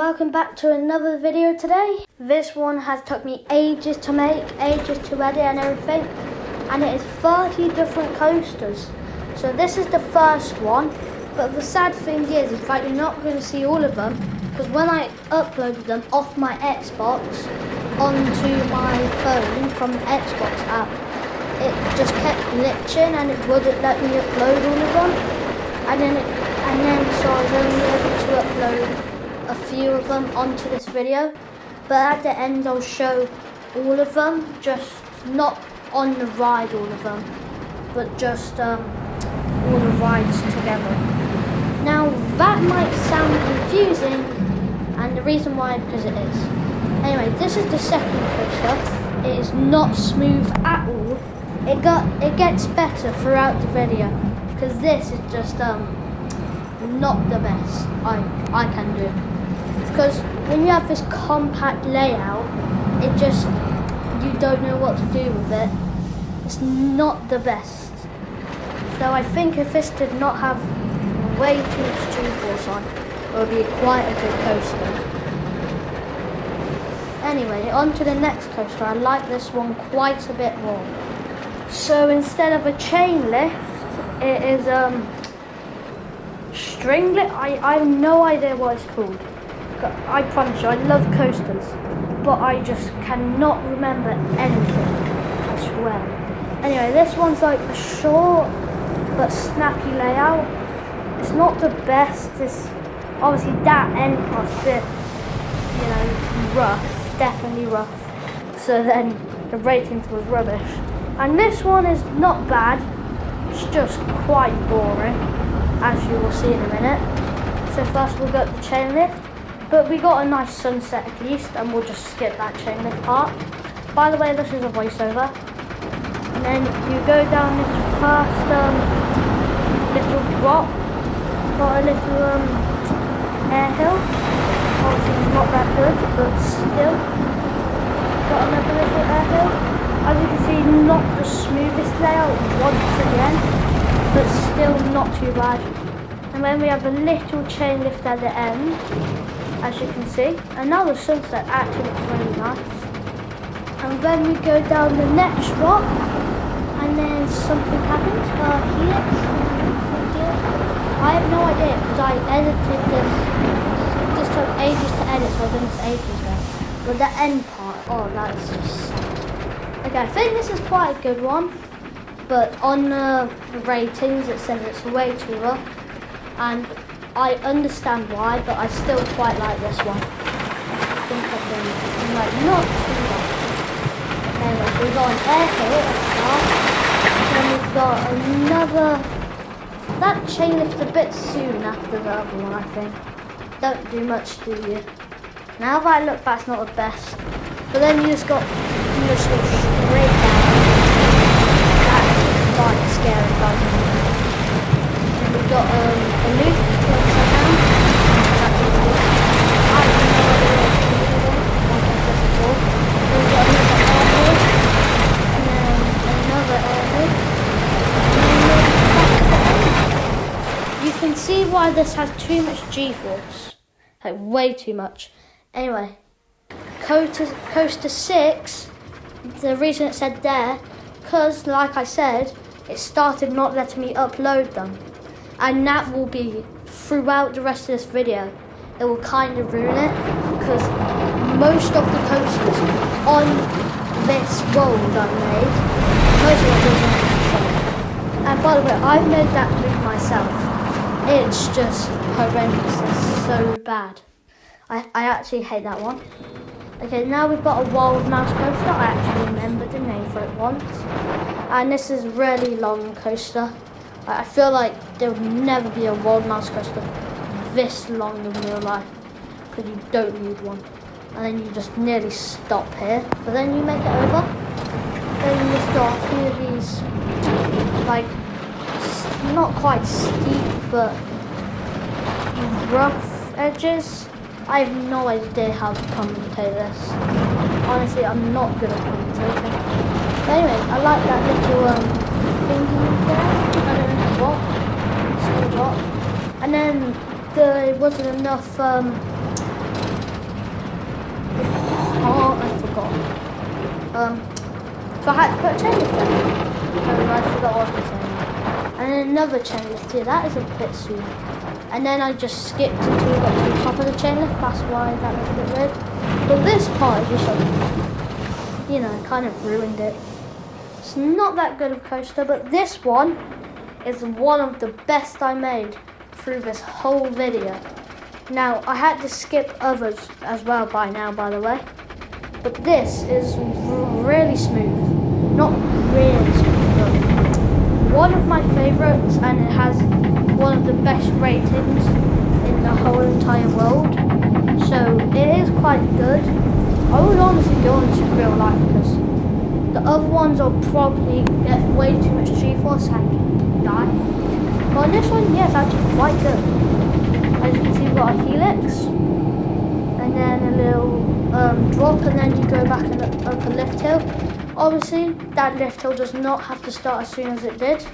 welcome back to another video today. This one has took me ages to make, ages to edit and everything, and it is 30 different coasters. So this is the first one, but the sad thing is that you're not going to see all of them, because when I uploaded them off my Xbox onto my phone from the Xbox app, it just kept glitching and it wouldn't let me upload all of them, and then so I was only able to upload a few of them onto this video, but at the end I'll show all of them, just not on the ride all of them, but just all the rides together. Now that might sound confusing, and the reason why is because it is. Anyway, this is the second coaster. It is not smooth at all. It gets better throughout the video, because this is just not the best I can do. Because when you have this compact layout, it just, you don't know what to do with it. It's not the best. So I think if this did not have way too much G-force on, it would be quite a good coaster. Anyway, on to the next coaster. I like this one quite a bit more. So instead of a chain lift, it is string lift. I have no idea what it's called. I promise you, I love coasters, but I just cannot remember anything, I swear. Anyway, this one's like a short but snappy layout. It's not the best. It's obviously that end part's a bit, rough, definitely rough. So then the ratings was rubbish. And this one is not bad, it's just quite boring, as you will see in a minute. So first we'll go to the chain lift. But we got a nice sunset at least, and we'll just skip that chain lift part. By the way, this is a voiceover. And then you go down this first little drop, got a little air hill. Obviously not that good, but still. Got another little air hill. As you can see, not the smoothest layout once again, but still not too bad. And then we have a little chain lift at the end, as you can see, and now the sunset actually looks really nice. And then we go down the next drop, and then something happens. Here. I have no idea, because I edited this. This took ages to edit, so I've done this ages ago. But the end part, oh, that is just sad. Okay, I think this is quite a good one, but on the ratings it says it's way too rough, and I understand why, but I still quite like this one. I think I've been not too much. Anyway, so we've got an air hill at the start. Then we've got another. That chain lift's a bit soon after the other one, I think. Don't do much, do you? Now that I look back, it's not the best. But then you just go straight down. That's quite scary, guys. And we've got a loop. You can see why this has too much G-force, like way too much. Anyway, coaster 6, the reason it said there, because like I said, it started not letting me upload them. And that will be throughout the rest of this video. It will kind of ruin it, because most of the coasters on this world I made, most of it doesn't show. And by the way, I've made that loop myself. It's just horrendous, it's so bad. I actually hate that one. Okay, now we've got a wild mouse coaster. I actually remembered the name for it once. And this is a really long coaster. I feel like there would never be a wild mouse coaster this long in real life, because you don't need one. And then you just nearly stop here, but then you make it over. Then you've got a few of these, like, not quite steep, but rough edges. I have no idea how to commentate this. Honestly, I'm not good at commentating. But anyway, I like that little thingy there. I don't know what. And then there wasn't enough So I had to put a chainlift there. So I forgot what I was saying. And then another chainlift here. That is a bit soon. And then I just skipped until we got to the top of the chainlift. That's why that was a bit weird. But this part is just like, you know, kind of ruined it. It's not that good of a coaster, but this one is one of the best I made through this whole video. Now, I had to skip others as well by now, by the way. But this is really smooth. Not really smooth, but one of my favourites, and it has one of the best ratings in the whole entire world. So it is quite good. I would honestly go on to real life because the other ones will probably get way too much G-force and die. But on this one, yes, actually quite good. As you can see, we've got a helix, and then a little drop, and then you go back and up a lift hill. Obviously, that lift hill does not have to start as soon as it did,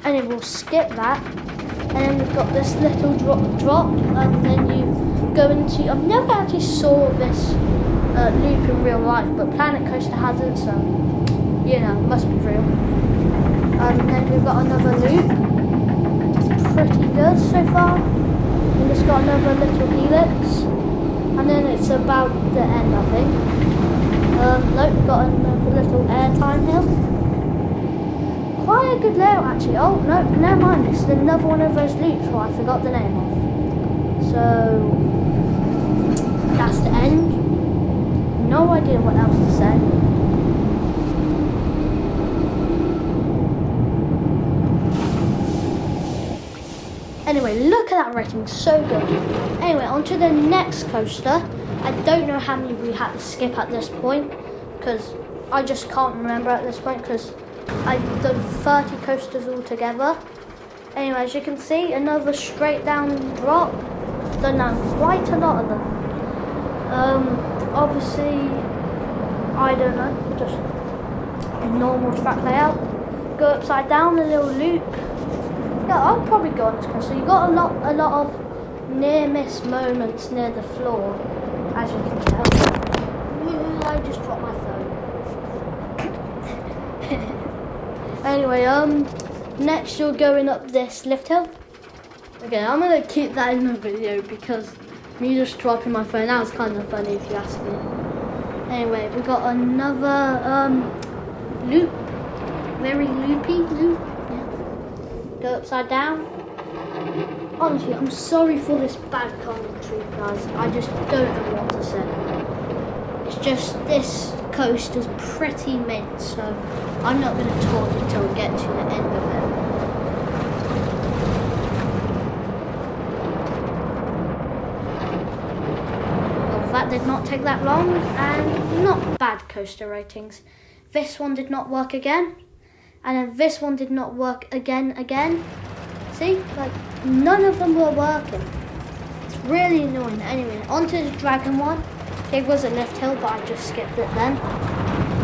and it will skip that. And then we've got this little drop, and then you go into. I've never actually saw this loop in real life, but Planet Coaster has it, so you know, it must be real. And then we've got another loop. Pretty good so far. And it's got another little helix, and then it's about the end, I think. Nope, we've got another little airtime hill. Quite a good layout actually. Oh no, never mind, it's another one of those loops what I forgot the name of. So that's the end. No idea what else to say. Anyway, look at that rating, so good. Anyway, on to the next coaster. I don't know how many we had to skip at this point, because I just can't remember at this point, because I've done 30 coasters altogether. Anyway, as you can see, another straight down drop. Done now quite a lot of them. Obviously, I don't know, just a normal track layout. Go upside down, a little loop. Yeah, I'll probably go on this coaster. You got a lot of near miss moments near the floor, as you can tell. I just dropped my phone. Anyway, next you're going up this lift hill. Okay, I'm gonna keep that in the video because me just dropping my phone, that was kind of funny if you ask me. Anyway, we got another loop, very loopy loop. Go upside down. Honestly, I'm sorry for this bad commentary, guys. I just don't know what to say. It's just this coaster's pretty mint, so I'm not going to talk until we get to the end of it. Well, that did not take that long, and not bad coaster ratings. This one did not work again. And then this one did not work again. See, like none of them were working. It's really annoying. Anyway, onto the dragon one. It was a lift hill, but I just skipped it then.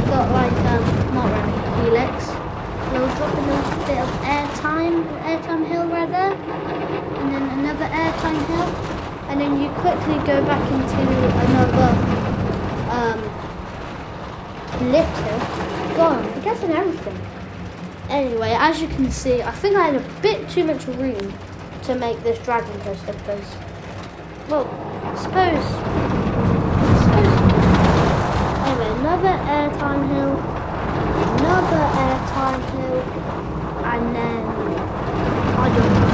Got like not really helix. Little drop, a little bit of airtime hill right there, and then another airtime hill, and then you quickly go back into another lift hill. God, I'm forgetting everything. Anyway, as you can see, I think I had a bit too much room to make this dragon coaster because, well, I suppose. Anyway, another airtime hill, and then, I don't know.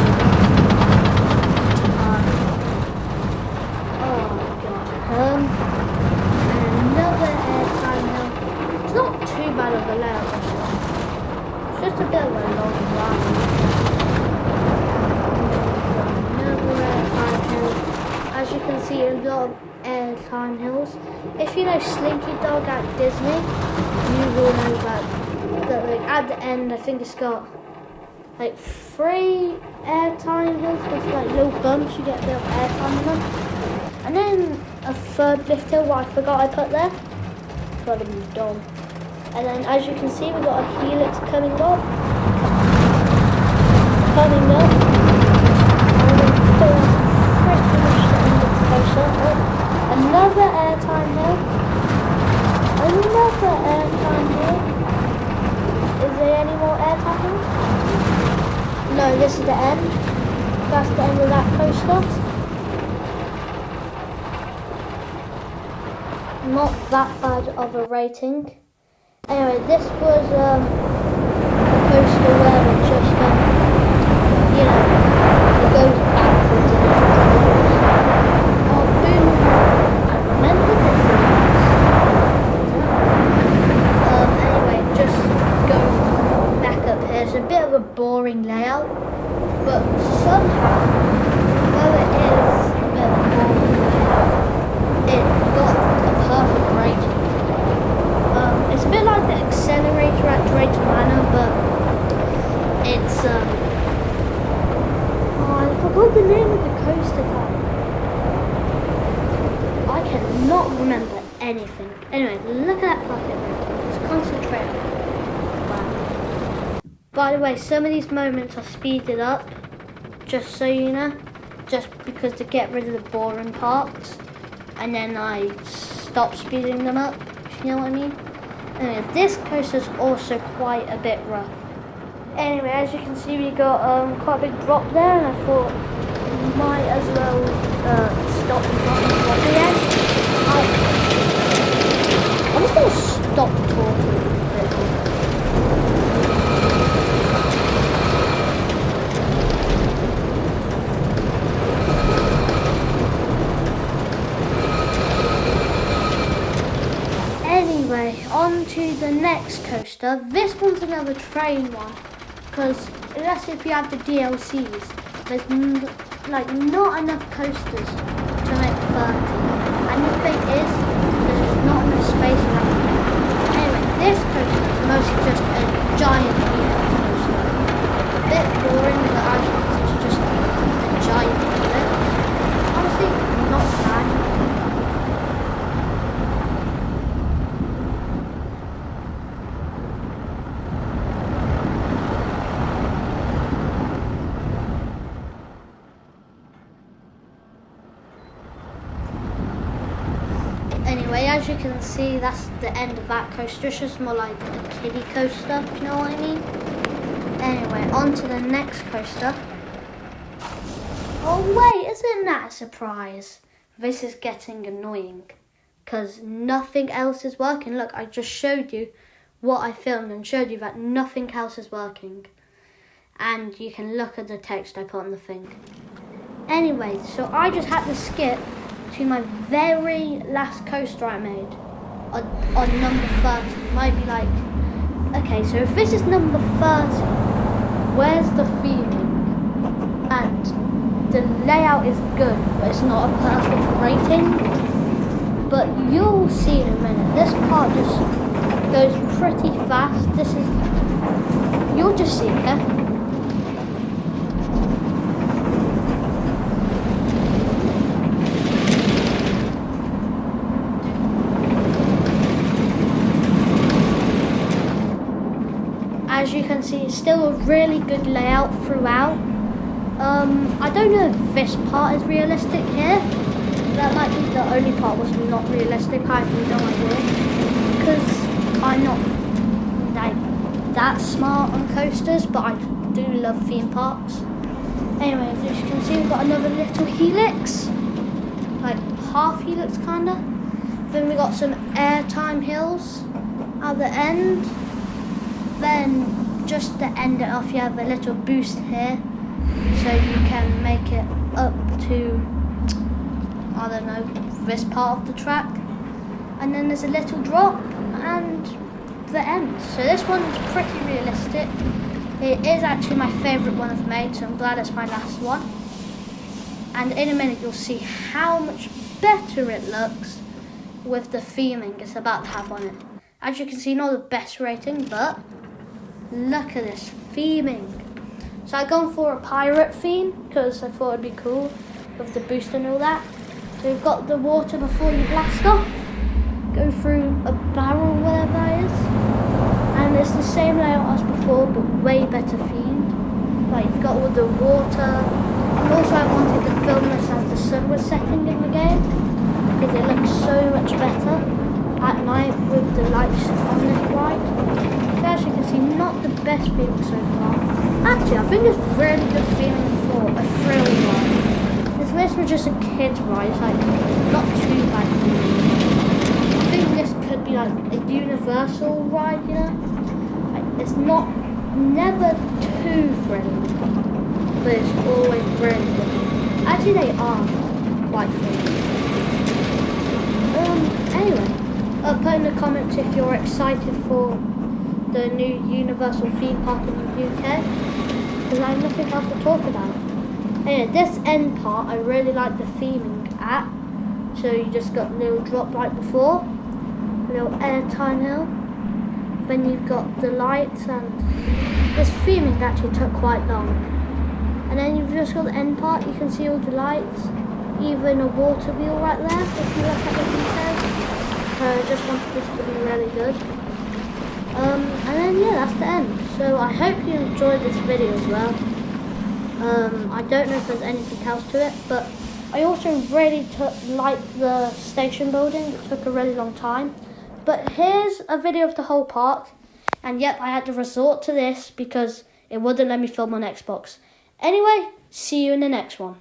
Oh my god. And another airtime hill. It's not too bad of a layout. Just a bit of a long ride. Another airtime hill. As you can see, a lot of airtime hills. If you know Slinky Dog at Disney, you will know that like at the end, I think it's got like 3 airtime hills with like little bumps. You get a bit of airtime in them, and then a third lift hill. What I forgot I put there. Gotta be dumb. And then, as you can see, we've got a helix coming up. And then pretty much the end of the coaster. Oh, another airtime hill. Another airtime this is the end. That's the end of that coaster. Not that bad of a rating. Anyway, this was a coaster where it just, you know, it goes backwards and it oh, boom! I remember this. Anyway, just goes back up here. It's a bit of a boring layout, but somehow, though it is a bit of a boring layout, it got a perfect rating. It's a bit like the accelerator at Drayton Manor, but it's oh, I forgot the name of the coaster type. I cannot remember anything. Anyway, look at that perfect rating. Just concentrate. Wow. By the way, some of these moments are speeded up, just so you know, just because to get rid of the boring parts, and then I stop speeding them up, if you know what I mean. Anyway, this coaster is also quite a bit rough. Anyway, as you can see, we got quite a big drop there, and I thought might as well stop and drop again. I'm just going to stop talking a bit. Anyway, on to the next coaster. This one's another train one, because that's if you have the DLCs. There's not enough coasters to make 30, and the thing is, there's just not enough space left. Anyway, this coaster is mostly just a giant coaster. A bit boring, but as you can see, it's just a giant wheel. Honestly, not bad. Anyway, as you can see, that's the end of that coaster. It's just more like a kiddie coaster, if you know what I mean. Anyway, on to the next coaster. Oh wait, isn't that a surprise? This is getting annoying, because nothing else is working. Look, I just showed you what I filmed and showed you that nothing else is working. And you can look at the text I put on the thing. Anyway, so I just had to skip to my very last coaster I made on number 30. You might be like, okay, so if this is number 30, where's the theming? And the layout is good, but it's not a perfect rating. But you'll see in a minute. This part just goes pretty fast. You'll just see, okay? As you can see, it's still a really good layout throughout. I don't know if this part is realistic here. That might be the only part was not realistic. I have no idea, because I'm not like that smart on coasters, but I do love theme parks. Anyway, as you can see, we've got another little helix, like half helix kinda. Then we got some airtime hills at the end. Then just to end it off, you have a little boost here, so you can make it up to, I don't know, this part of the track. And then there's a little drop and the end. So this one's pretty realistic. It is actually my favourite one I've made, so I'm glad it's my last one. And in a minute you'll see how much better it looks with the theming it's about to have on it. As you can see, not the best rating, but look at this theming. So I've gone for a pirate theme because I thought it'd be cool with the boost and all that. So we've got the water before you blast off, go through a barrel, whatever that is, and it's the same layout as before but way better themed. Like you've got all the water, and also I wanted to film this as the sun was setting in the game because it looks so much better at night with the lights on this ride. So as you can see, not the best theme so far. Actually, I think it's really good feeling for a thrill ride. If this was just a kid's ride, it's like not too bad feeling. I think this could be like a universal ride, you know? Like, it's never too thrilling, but it's always really good. Actually, they are quite thrilling. Anyway, put in the comments if you're excited for the new Universal theme park in the UK, because I have nothing else to talk about. Anyway, this end part, I really like the theming at. So you just got a little drop right before, a little airtime hill, then you've got the lights, and this theming actually took quite long. And then you've just got the end part, you can see all the lights, even a water wheel right there, if you look at the details. I just wanted this to be really good. And then yeah, that's the end. So I hope you enjoyed this video as well. I don't know if there's anything else to it, but I also really liked the station building. It took a really long time. But here's a video of the whole park. And yep, I had to resort to this because it wouldn't let me film on Xbox. Anyway, see you in the next one.